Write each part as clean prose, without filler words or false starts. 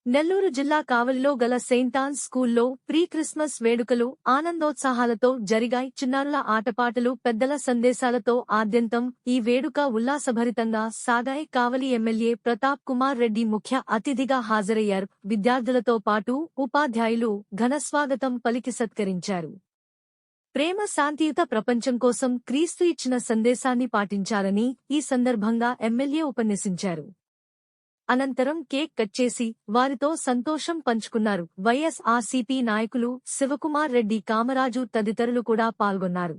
నెల్లూరు జిల్లా కావలిలో గల సెయింట్ ఆన్స్ స్కూల్లో ప్రీ క్రిస్మస్ వేడుకలు ఆనందోత్సాహాలతో జరిగాయి. చిన్నారుల ఆటపాటలు, పెద్దల సందేశాలతో ఆద్యంతం ఈ వేడుక ఉల్లాసభరితంగా సాగాయి. కావలి ఎమ్మెల్యే ప్రతాప్ కుమార్ రెడ్డి ముఖ్య అతిథిగా హాజరయ్యారు. విద్యార్థులతో పాటు ఉపాధ్యాయులు ఘనస్వాగతం పలికి సత్కరించారు. ప్రేమ, శాంతియుత ప్రపంచం కోసం క్రీస్తు ఇచ్చిన సందేశాన్ని పాటించాలని ఈ సందర్భంగా ఎమ్మెల్యే ఉపన్యసించారు. అనంతరం కేక్ కట్ చేసి వారితో సంతోషం పంచుకున్నారు. వైఎస్ఆర్సీపీ నాయకులు శివకుమార్ రెడ్డి, కామరాజు తదితరులు కూడా పాల్గొన్నారు.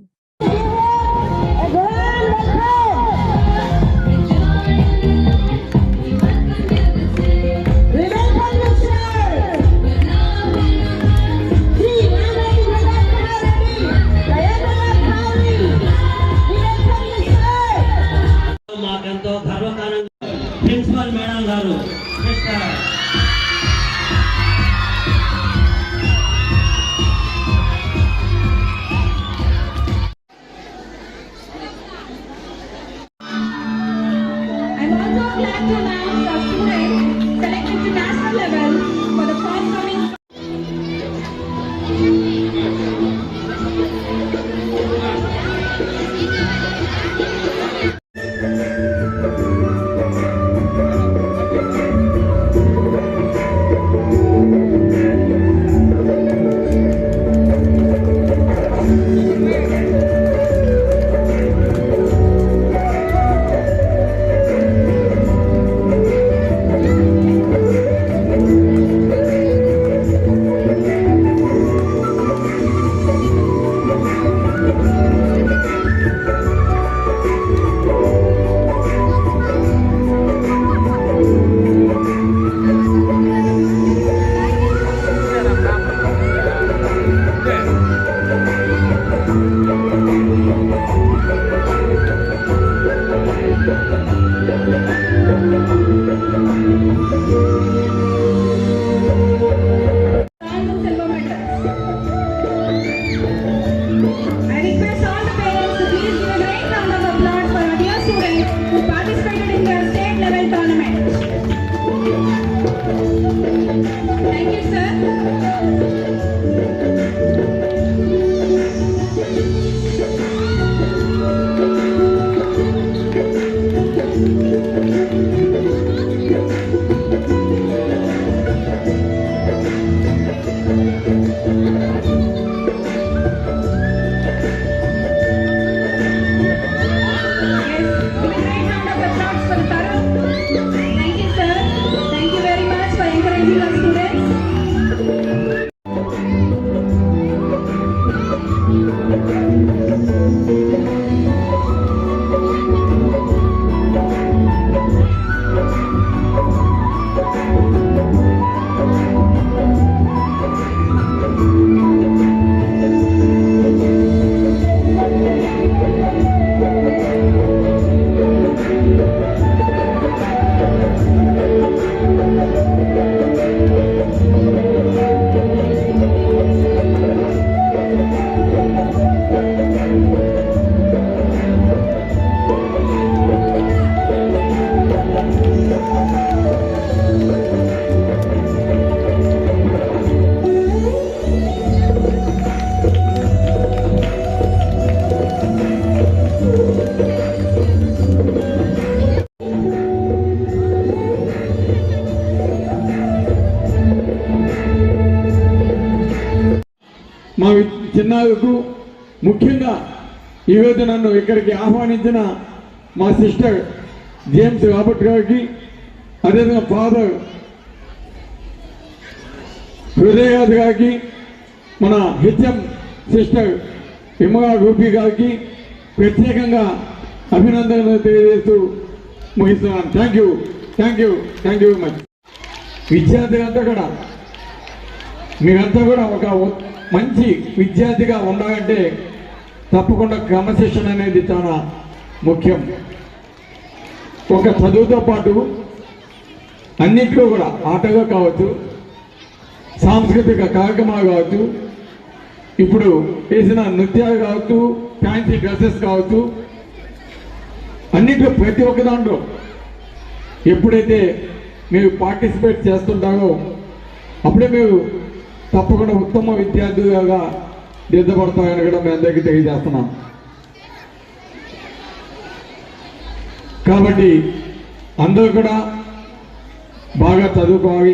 మాకెంతో గర్వకారణంగా ప్రిన్సిపల్ మేడం గారు మా చిన్నారులకు ముఖ్యంగా ఈరోజు నన్ను ఇక్కడికి ఆహ్వానించిన మా సిస్టర్ జేమ్స్ రాబర్ట్ గారికి, అదేవిధంగా ఫాదర్ హృదయరాజు గారికి, మన హెచ్ఎం సిస్టర్ ఇమ్మగా రూపీ గారికి ప్రత్యేకంగా అభినందనలు తెలియజేస్తూ ముగిస్తున్నాను. Thank you very much. విద్యార్థులంతా కూడా మీరంతా కూడా ఒక మంచి విద్యార్థిగా ఉండాలంటే తప్పకుండా క్రమశిక్షణ అనేది చాలా ముఖ్యం. ఒక చదువుతో పాటు అన్నింటిలో కూడా ఆటగా కావచ్చు, సాంస్కృతిక కార్యక్రమాలు కావచ్చు, ఇప్పుడు వేసిన నృత్యాలు కావచ్చు, ఫ్యాన్సీ డ్రెస్సెస్ కావచ్చు, అన్నింటిలో ప్రతి ఒక్క దాంట్లో ఎప్పుడైతే మీరు పార్టిసిపేట్ చేస్తుంటారో అప్పుడే మీరు తప్పకుండా ఉత్తమ విద్యార్థులుగా దిద్దపడతారని కూడా మీ అందరికీ తెలియజేస్తున్నాం. కాబట్టి అందరూ కూడా బాగా చదువుకోవాలి.